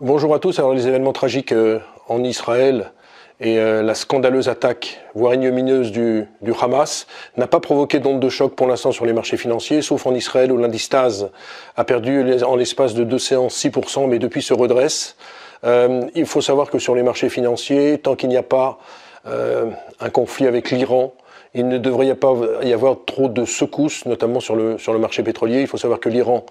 Bonjour à tous. Alors les événements tragiques en Israël et la scandaleuse attaque, voire ignominieuse du Hamas, n'a pas provoqué d'onde de choc pour l'instant sur les marchés financiers, sauf en Israël où l'indice TAS a perdu en l'espace de 2 séances 6%, mais depuis se redresse. Il faut savoir que sur les marchés financiers, tant qu'il n'y a pas un conflit avec l'Iran, il ne devrait pas y avoir trop de secousses, notamment sur le marché pétrolier. Il faut savoir que l'Iran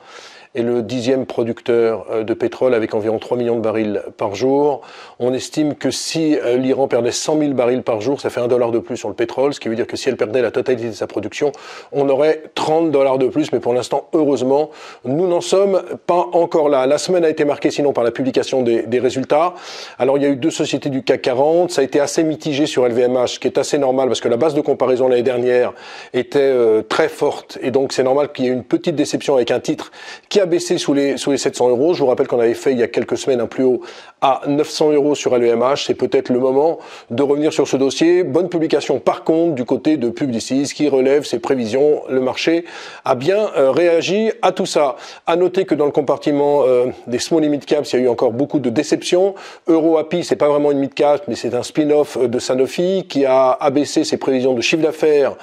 est le 10e producteur de pétrole avec environ 3 millions de barils par jour. On estime que si l'Iran perdait 100 000 barils par jour, ça fait $1 de plus sur le pétrole, ce qui veut dire que si elle perdait la totalité de sa production, on aurait $30 de plus. Mais pour l'instant, heureusement, nous n'en sommes pas encore là. La semaine a été marquée sinon par la publication des résultats. Alors il y a eu 2 sociétés du CAC 40. Ça a été assez mitigé sur LVMH, ce qui est assez normal parce que la base de comparaison l'année dernière était très forte. Et donc c'est normal qu'il y ait une petite déception avec un titre qui a baissé sous les 700 euros. Je vous rappelle qu'on avait fait il y a quelques semaines un plus haut à 900 euros sur LVMH. C'est peut-être le moment de revenir sur ce dossier. Bonne publication par contre du côté de Publicis qui relève ses prévisions. Le marché a bien réagi à tout ça. À noter que dans le compartiment des small et mid caps, il y a eu encore beaucoup de déceptions. EuroAPI, c'est pas vraiment une mid cap, mais c'est un spin-off de Sanofi qui a abaissé ses prévisions de chiffre d'affaires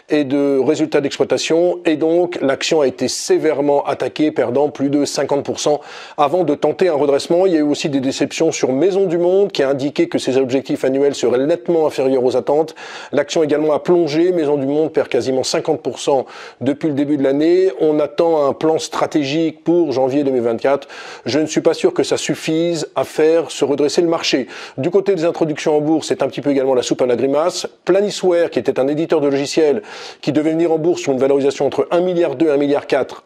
et de résultats d'exploitation. Et donc l'action a été sévèrement attaquée, perdant plus de 50% avant de tenter un redressement. Il y a eu aussi des déceptions sur Maisons du Monde qui a indiqué que ses objectifs annuels seraient nettement inférieurs aux attentes. L'action également a plongé. Maisons du Monde perd quasiment 50% depuis le début de l'année. On attend un plan stratégique pour janvier 2024. Je ne suis pas sûr que ça suffise à faire se redresser le marché. Du côté des introductions en bourse, c'est un petit peu également la soupe à la grimace. Planisware, qui était un éditeur de logiciels qui devait venir en bourse sur une valorisation entre 1,2 milliard et 1,4 milliard,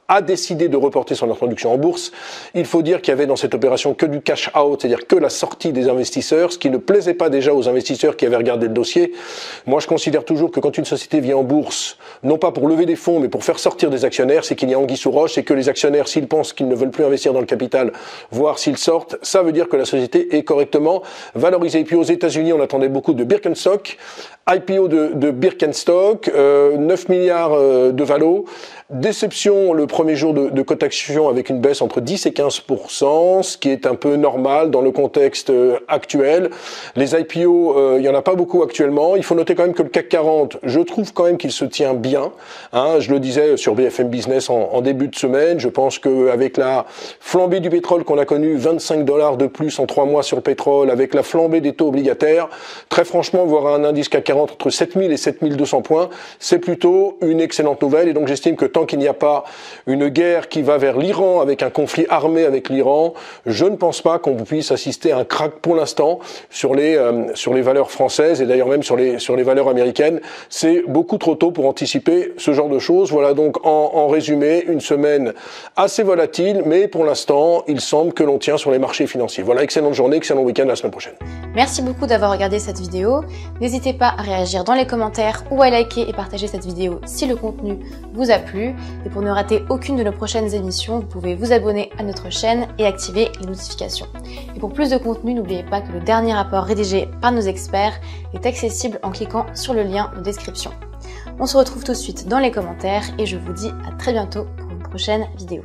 a décidé de reporter son introduction en bourse. Il faut dire qu'il y avait dans cette opération que du cash out, c'est-à-dire que la sortie des investisseurs, ce qui ne plaisait pas déjà aux investisseurs qui avaient regardé le dossier. Moi, je considère toujours que quand une société vient en bourse, non pas pour lever des fonds, mais pour faire sortir des actionnaires, c'est qu'il y a anguille sous roche et que les actionnaires, s'ils pensent qu'ils ne veulent plus investir dans le capital, voire s'ils sortent, ça veut dire que la société est correctement valorisée. Et puis aux États-Unis, on attendait beaucoup de Birkenstock, IPO de Birkenstock, 9 milliards de valo. Déception le premier jour de cotation avec une baisse entre 10 et 15%, ce qui est un peu normal dans le contexte actuel. Les IPO, il y en a pas beaucoup actuellement. Il faut noter quand même que le CAC 40, je trouve quand même qu'il se tient bien. Je le disais sur BFM Business en début de semaine. Je pense qu'avec la flambée du pétrole qu'on a connue, $25 de plus en 3 mois sur le pétrole, avec la flambée des taux obligataires, très franchement, voir un indice CAC 40 entre 7000 et 7200 points, c'est plutôt une excellente nouvelle. Et donc j'estime que tant qu'il n'y a pas une guerre qui va vers l'Iran avec un conflit armé avec l'Iran, je ne pense pas qu'on puisse assister à un crack pour l'instant sur les valeurs françaises et d'ailleurs même sur les valeurs américaines. C'est beaucoup trop tôt pour anticiper ce genre de choses. Voilà donc en résumé une semaine assez volatile, mais pour l'instant il semble que l'on tient sur les marchés financiers. Voilà, excellente journée, excellent week-end, à la semaine prochaine. Merci beaucoup d'avoir regardé cette vidéo. N'hésitez pas à réagir dans les commentaires ou à liker et partager cette vidéo si le contenu vous a plu. Et pour ne rater aucune de nos prochaines émissions, vous pouvez vous abonner à notre chaîne et activer les notifications. Et pour plus de contenu, n'oubliez pas que le dernier rapport rédigé par nos experts est accessible en cliquant sur le lien de description. On se retrouve tout de suite dans les commentaires et je vous dis à très bientôt pour une prochaine vidéo.